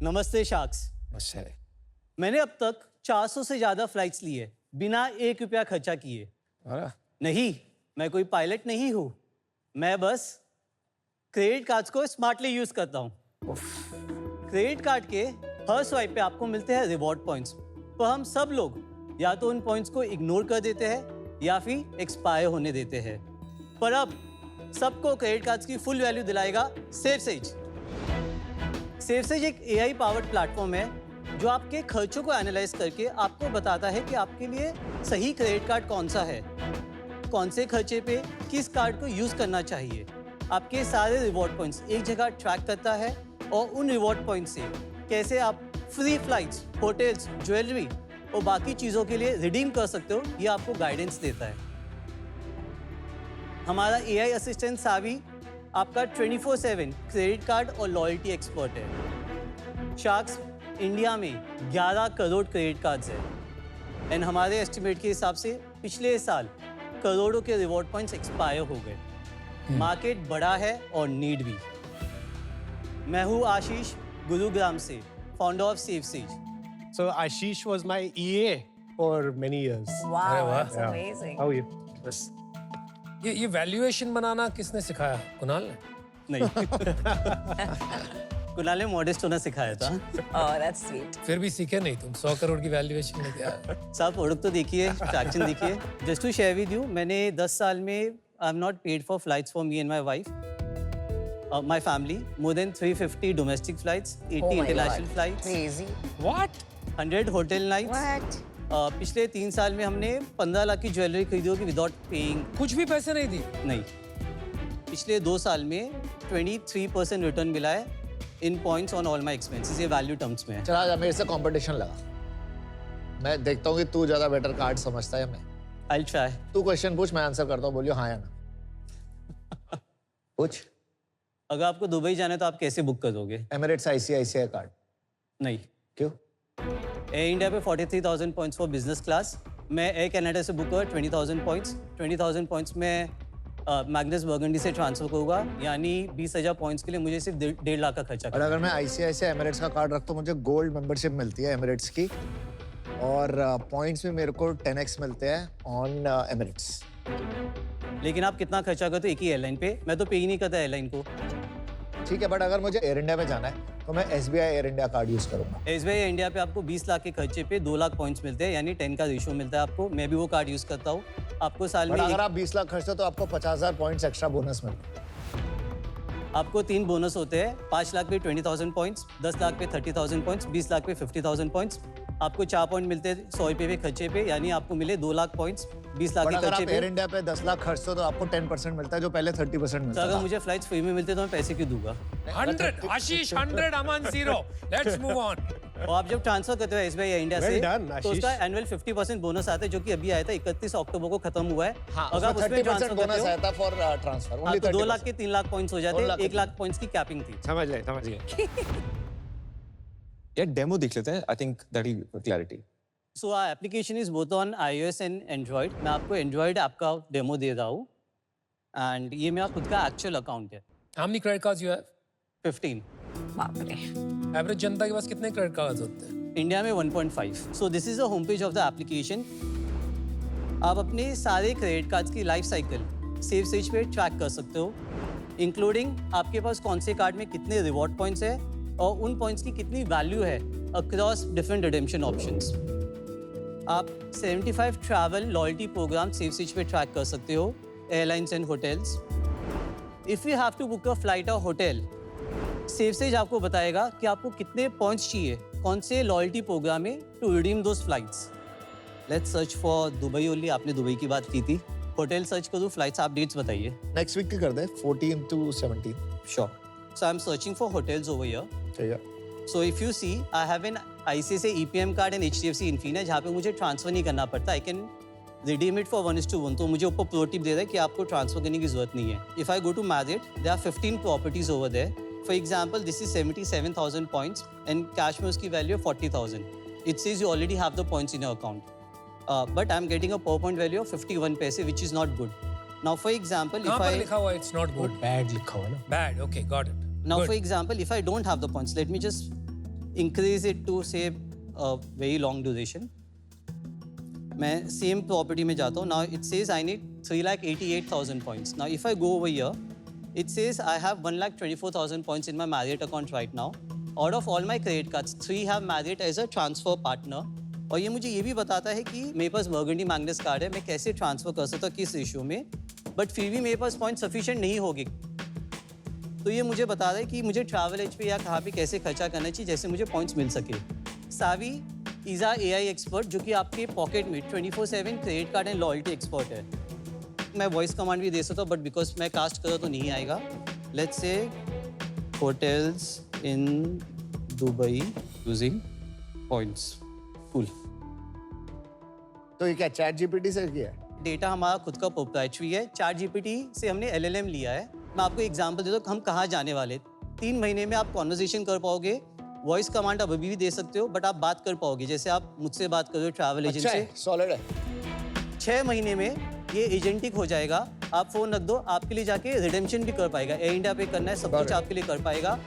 नमस्ते शार्क्स। अच्छा। मैंने अब तक 400 से ज़्यादा फ्लाइट्स ली है बिना ₹1 खर्चा किए। अरे नहीं, मैं कोई पायलट नहीं हूँ। मैं बस क्रेडिट कार्ड्स को स्मार्टली यूज़ करता हूँ। क्रेडिट कार्ड के हर स्वाइप पे आपको मिलते हैं रिवॉर्ड पॉइंट्स। तो हम सब लोग या तो उन पॉइंट्स को इग्नोर कर देते हैं या फिर एक्सपायर होने देते हैं। पर अब सबको क्रेडिट कार्ड्स की फुल वैल्यू दिलाएगा सेफसेज। सेफसेज एक AI पावर्ड प्लेटफॉर्म है जो आपके खर्चों को एनालाइज करके आपको बताता है कि आपके लिए सही क्रेडिट कार्ड कौन सा है, कौन से खर्चे पे किस कार्ड को यूज़ करना चाहिए। आपके सारे रिवॉर्ड पॉइंट्स एक जगह ट्रैक करता है और उन रिवॉर्ड पॉइंट्स से कैसे आप फ्री फ्लाइट्स, होटल्स, ज्वेलरी और बाकी चीज़ों के लिए रिडीम कर सकते हो, ये आपको गाइडेंस देता है। हमारा AI असिस्टेंट सावी आपका 24/7 क्रेडिट कार्ड और लॉयल्टी एक्सपर्ट है। शार्क्स इंडिया में 11 करोड़ क्रेडिट कार्ड्स हैं एंड हमारे एस्टिमेट के हिसाब से पिछले साल करोड़ों के रिवॉर्ड पॉइंट्स एक्सपायर हो गए। मार्केट बड़ा है और नीड भी। मैं हूँ आशीष, गुरुग्राम से, founder of SafeSage. So Ashish was my EA for many years. Wow, अरे वाह, that's amazing. How are you? बस ये वैल्यूएशन बनाना किसने सिखाया? कुणाल ने? नहीं कुणाल ने मॉडेस्ट होना सिखाया था। Oh, that's sweet. फिर भी सीखे नहीं तुम। 100 करोड़ की वैल्यूएशन में क्या है? साहब प्रोडक्ट तो देखिए, ट्रैक्शन देखिए। Just to share with you, मैंने 10 साल में I am not paid for flights for me and my wife, my family, more than 350 domestic flights, 80 Oh my international God. Flights, Crazy. What? 100 hotel nights. What? पिछले 3 साल में हमने 15 लाख की jewellery खरीदी होगी विदाउट पेइंग। कुछ भी पैसे नहीं दिए? नहीं, पिछले 2 साल में 23% रिटर्न मिला है in points on all my expenses. ये वैल्यू टर्म्स में है। चला जा, मेरे से कंपटीशन लगा। मैं देखता हूँ कि तू ज्यादा बेटर कार्ड समझता है या मैं। I will try. तू क्वेश्चन पूछ, मैं आंसर करता हूँ, बोलियो हाँ या ना। पूछ। अगर आपको दुबई जाना है तो आप कैसे बुक करोगे? Emirates ICICI card. नहीं, क्यों? एयर इंडिया पे 43,000 पॉइंट्स फॉर बिजनेस क्लास। मैं एयर कनाडा से बुक करूँगा 20,000 पॉइंट्स। 20,000 पॉइंट्स में मैग्नस बर्गंडी से ट्रांसफर करूँगा, यानी 20,000 पॉइंट्स के लिए मुझे सिर्फ 1.5 लाख का खर्चा और करना अगर मैं ICICI एमिरेट्स का कार्ड रखता हूँ, मुझे गोल्ड मेंबरशिप मिलती है एमिरेट्स की, और पॉइंट्स में मेरे को 10x मिलते हैं ऑन एमिरेट्स। है। लेकिन आप कितना खर्चा करते हो एक ही एयरलाइन पे? मैं तो पे ही नहीं करता एयरलाइन को। ठीक है, बट अगर मुझे एयर इंडिया में जाना है तो मैं SBI air India card use करूंगा। SBI इंडिया पे आपको 20 लाख के खर्चे पे 2 लाख पॉइंट्स मिलते हैं, यानी 10 का रेशियो मिलता है आपको। मैं भी वो कार्ड यूज़ करता हूँ। आपको साल बट में अगर आप 20 लाख खर्चते हो तो आपको 50,000 पॉइंट्स एक्स्ट्रा बोनस मिलता है। आपको 3 बोनस होते हैं। 5 लाख पे 20,000 पॉइंट्स, 10 लाख पे 30,000 पॉइंट्स, 20 लाख पे 50,000 पॉइंट्स। आपको 4 पॉइंट मिलते हैं 100 रुपये पे खर्चे पे, यानी आपको मिले 2 लाख पॉइंट्स 20 लाख बट के अगर खर्चे आप पे। एयर इंडिया पे 10 लाख खर्चते हो तो आपको 10% मिलता है, जो पहले 30% तो मिलता अगर था। मुझे फ्लाइट्स फ्री में मिलते तो मैं पैसे क्यों दूंगा? 100 आशीष, 100 अमन 0। Let's move on. और आप जब ट्रांसफर करते हो SBI इंडिया Well से done, तो आशीष। उसका एनुअल 50% बोनस आता है, जो कि अभी आया था 31 अक्टूबर को खत्म हुआ है। हाँ, अगर आप उसमें उसमें 30% ट्रांसफर करते बोनस हो आया था फॉर ट्रांसफर। हाँ, तो 2 लाख के 3 लाख पॉइंट्स हो जाते 2 हैं। लाख 1 लाख पॉइंट्स की कैपिंग थी। समझ गए। यार डेमो देख लेते हैं, I think that will clarity. So our application is both on iOS and android. मैं आपको एंड्रॉयड ऐप का डेमो दे रहा हूँ एंड ये मेरा खुद का एक्चुअल अकाउंट है। How many credit cards you have? 15। बाप रे. एवरेज जनता के पास कितने क्रेडिट कार्ड्स होते हैं? इंडिया में 1.5। So this is the home page of the application. आप अपने सारे क्रेडिट कार्ड्स की लाइफ साइकिल सेफसेज पे ट्रैक कर सकते हो, इंक्लूडिंग आपके पास कौन से कार्ड में कितने रिवॉर्ड पॉइंट्स है और उन पॉइंट्स की कितनी वैल्यू है अक्रॉस डिफरेंट रिडेम्पशन ऑप्शंस। आप 75 ट्रैवल लॉयल्टी प्रोग्राम सेफसेज पे ट्रैक कर सकते हो, airlines and hotels. If you have to book a flight और होटल, सेफसेज आपको बताएगा कि आपको कितने पॉइंट्स चाहिए कौन से लॉयल्टी प्रोग्राम में to redeem those flights. Let's search for Dubai only. आपने दुबई की बात की थी। होटल सर्च करूँ, फ्लाइट्स आप डेट्स बताइए। नेक्स्ट वीक की कर दे, 14 to 17। Sure. So I am searching for hotels over here. ठीक है। सो if you see, I have an ICICI EPM card and HDFC Infinite, जहाँ पे मुझे ट्रांसफर नहीं करना पड़ता। I can redeem it for 1:1। तो मुझे ऊपर प्रो टिप दे रहा है कि आपको ट्रांसफर करने की जरूरत नहीं है। If I go to Marriott, there are 15 properties over there. For example, this is 77,000 points and cash में उसकी वैल्यू है 40,000। It says you already have the points in your account, but I am getting a per point value of 51 paise, which is not good. Now for example, कहाँ if पर आई लिखा हुआ it's not good? Bad लिखा हुआ है ना। Bad. Okay, got it. now Good. for example, if I don't have the points, let me just increase it to say a very long duration. मैं same property में जाता हूँ. Now it says I need 3,88,000 points. Now if I go over here, it says I have 1,24,000 points in my Marriott account right now. Out of all my credit cards, 3 have Marriott as a transfer partner. और ये मुझे ये भी बताता है कि मेरे पास burgundy Magnus card है, मैं कैसे ट्रांसफ़र कर सकता हूँ किस रेशियो में, बट फिर भी मेरे पास पॉइंट सफिशिएंट नहीं होगी. तो ये मुझे बता रहा है कि मुझे ट्रैवल एज पे या कहाँ पे कैसे खर्चा करना चाहिए जैसे मुझे पॉइंट्स मिल सके. सावी इज़ आ AI एक्सपर्ट जो कि आपके पॉकेट में 24/7 credit card and loyalty expert है. मैं वॉइस कमांड भी दे सकता हूँ बट बिकॉज मैं कास्ट करा तो नहीं आएगा. Let's say hotels in Dubai using points. Cool. तो ये क्या चैट जीपीटी से किया है? डेटा हमारा खुद का प्रोप्राइटरी है. चैट जीपीटी से हमने LLM लिया है. मैं आपको एग्जांपल देता हूँ हम कहाँ जाने वाले. 3 महीने में आप कॉन्वर्सेशन कर पाओगे. वॉइस कमांड आप अभी भी दे सकते हो बट आप बात कर पाओगे जैसे आप मुझसे बात कर रहे हो ट्रैवल एजेंट अच्छा से. है, सॉलिड है. 6 महीने में ये एजेंटिक हो जाएगा. आप फोन रख दो, आपके लिए जाके रिडेम्पशन भी कर पाएगा. एयर इंडिया पे करना है सब कुछ आपके लिए कर पाएगा.